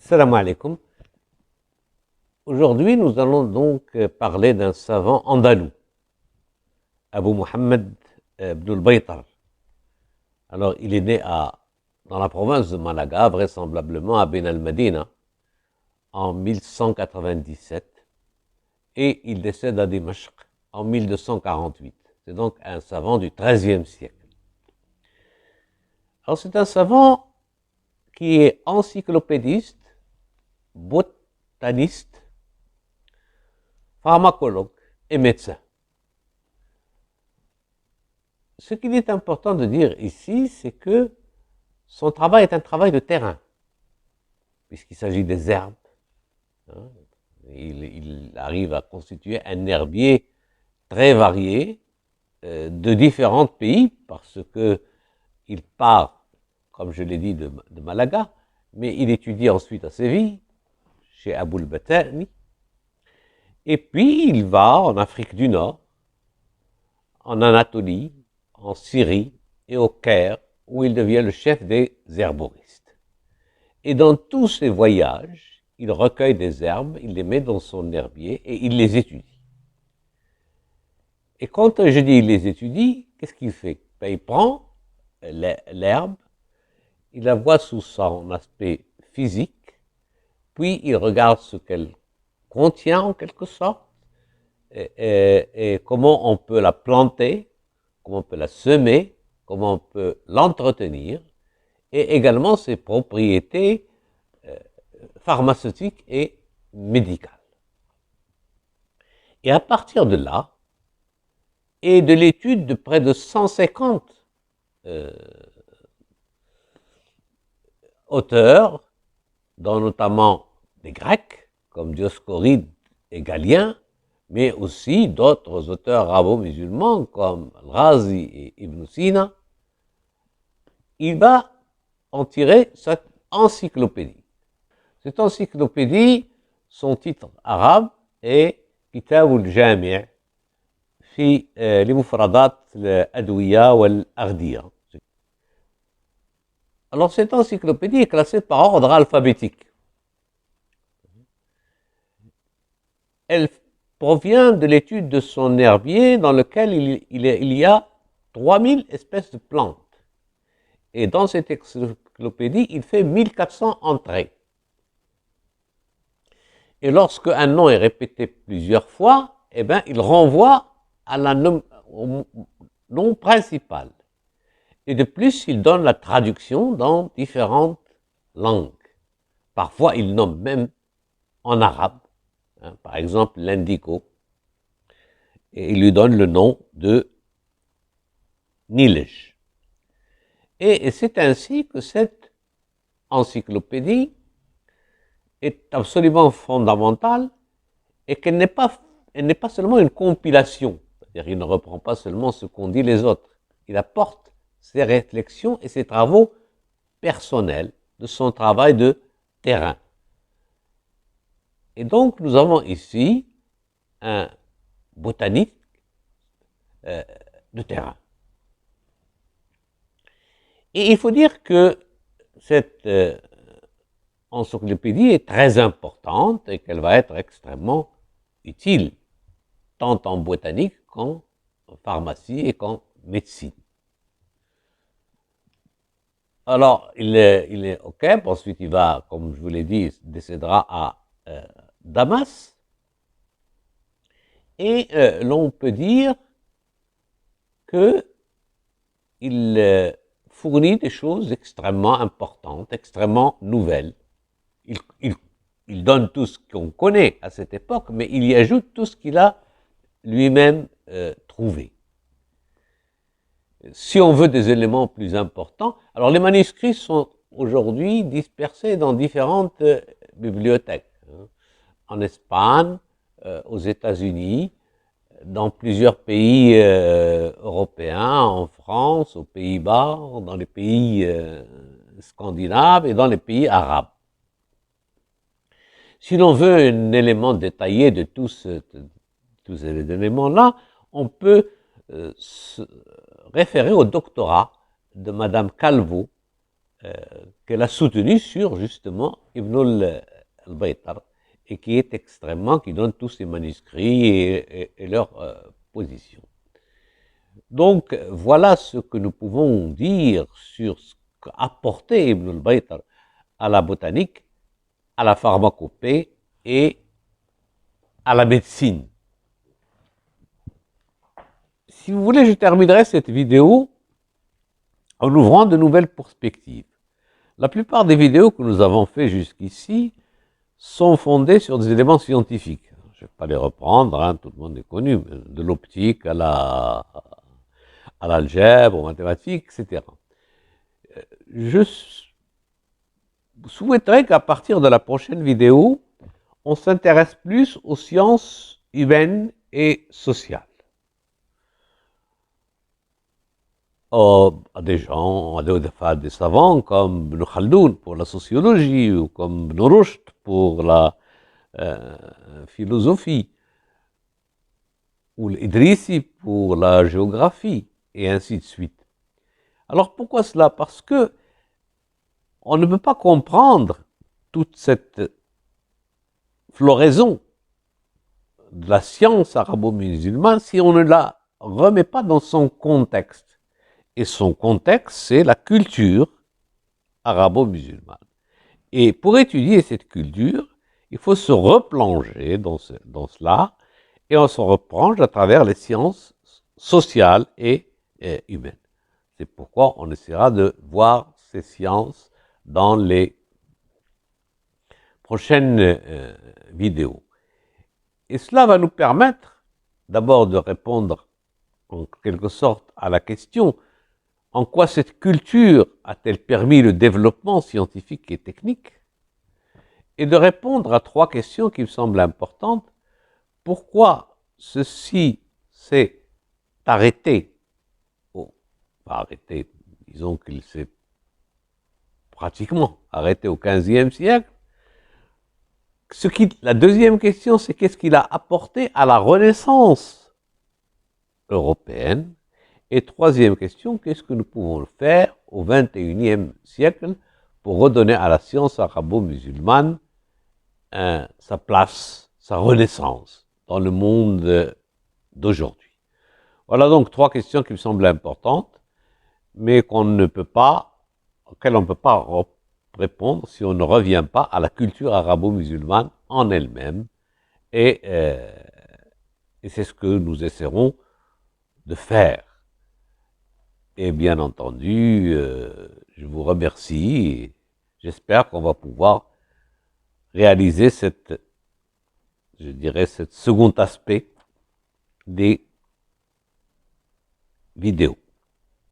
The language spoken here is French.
Salam alaikum. Aujourd'hui, nous allons donc parler d'un savant andalou, Abu Muhammad ibn al-Baytar. Alors, il est né dans la province de Malaga, vraisemblablement à Ben al-Madina, en 1197, et il décède à Dimashq en 1248. C'est donc un savant du XIIIe siècle. Alors, c'est un savant qui est encyclopédiste, botaniste, pharmacologue et médecin. Ce qu'il est important de dire ici, c'est que son travail est un travail de terrain, puisqu'il s'agit des herbes. Hein. Il arrive à constituer un herbier très varié de différents pays, parce que il part, comme je l'ai dit, de Malaga, mais il étudie ensuite à Séville, chez Abul Batani, et puis il va en Afrique du Nord, en Anatolie, en Syrie et au Caire, où il devient le chef des herboristes. Et dans tous ces voyages, il recueille des herbes, il les met dans son herbier et il les étudie. Et quand je dis il les étudie, qu'est-ce qu'il fait? Ben, il prend l'herbe, il la voit sous son aspect physique, puis il regarde ce qu'elle contient en quelque sorte, et comment on peut la planter, comment on peut la semer, comment on peut l'entretenir, et également ses propriétés pharmaceutiques et médicales. Et à partir de là, et de l'étude de près de 150 auteurs, dont notamment des Grecs, comme Dioscoride et Galien, mais aussi d'autres auteurs arabo-musulmans comme Al-Razi et Ibn Sina, il va en tirer cette encyclopédie. Cette encyclopédie, son titre arabe est Kitab al-Jami' fi l'Imufradat al-Adwiya wal-Aghdiyya. Alors cette encyclopédie est classée par ordre alphabétique. Elle provient de l'étude de son herbier dans lequel il y a 3000 espèces de plantes. Et dans cette encyclopédie, il fait 1400 entrées. Et lorsque un nom est répété plusieurs fois, eh bien, il renvoie au nom principal. Et de plus, il donne la traduction dans différentes langues. Parfois, il nomme même en arabe, hein, par exemple l'indigo, et il lui donne le nom de Nilj. Et c'est ainsi que cette encyclopédie est absolument fondamentale et qu'elle n'est pas seulement une compilation, c'est-à-dire il ne reprend pas seulement ce qu'ont dit les autres, il apporte ses réflexions et ses travaux personnels de son travail de terrain. Et donc nous avons ici un botaniste de terrain. Et il faut dire que cette encyclopédie est très importante et qu'elle va être extrêmement utile, tant en botanique qu'en pharmacie et qu'en médecine. Alors, il est OK, ensuite il va, comme je vous l'ai dit, il décédera à Damas, et l'on peut dire qu'il fournit des choses extrêmement importantes, extrêmement nouvelles. Il donne tout ce qu'on connaît à cette époque, mais il y ajoute tout ce qu'il a lui-même trouvé. Si on veut des éléments plus importants, alors les manuscrits sont aujourd'hui dispersés dans différentes bibliothèques, hein, en Espagne, aux États-Unis, dans plusieurs pays européens, en France, aux Pays-Bas, dans les pays scandinaves et dans les pays arabes. Si l'on veut un élément détaillé de tous ces éléments-là, on peut se référer au doctorat de Madame Calvo qu'elle a soutenu sur justement Ibn al-Baytar, et qui donne tous ses manuscrits et leur position. Donc, voilà ce que nous pouvons dire sur ce qu'a apporté Ibn al-Baytar à la botanique, à la pharmacopée et à la médecine. Si vous voulez, je terminerai cette vidéo en ouvrant de nouvelles perspectives. La plupart des vidéos que nous avons faites jusqu'ici sont fondées sur des éléments scientifiques. Je ne vais pas les reprendre, hein, tout le monde est connu, de l'optique à l'algèbre, aux mathématiques, etc. Je souhaiterais qu'à partir de la prochaine vidéo, on s'intéresse plus aux sciences humaines et sociales. À des gens, à des savants comme Ibn Khaldoun pour la sociologie, ou comme Ibn Rushd pour la philosophie, ou l'Idrissi pour la géographie, et ainsi de suite. Alors pourquoi cela? Parce que on ne peut pas comprendre toute cette floraison de la science arabo-musulmane si on ne la remet pas dans son contexte. Et son contexte, c'est la culture arabo-musulmane. Et pour étudier cette culture, il faut se replonger dans cela, et on se replonge à travers les sciences sociales et humaines. C'est pourquoi on essaiera de voir ces sciences dans les prochaines vidéos. Et cela va nous permettre d'abord de répondre en quelque sorte à la question: en quoi cette culture a-t-elle permis le développement scientifique et technique? Et de répondre à 3 questions qui me semblent importantes. Pourquoi ceci s'est arrêté, disons qu'il s'est pratiquement arrêté au XVe siècle? La deuxième question, c'est qu'est-ce qu'il a apporté à la Renaissance européenne? Et troisième question, qu'est-ce que nous pouvons faire au XXIe siècle pour redonner à la science arabo-musulmane sa place, sa renaissance dans le monde d'aujourd'hui? Voilà donc 3 questions qui me semblent importantes, mais auxquelles on ne peut pas répondre si on ne revient pas à la culture arabo-musulmane en elle-même. Et c'est ce que nous essaierons de faire. Et bien entendu, je vous remercie et j'espère qu'on va pouvoir réaliser ce second aspect des vidéos.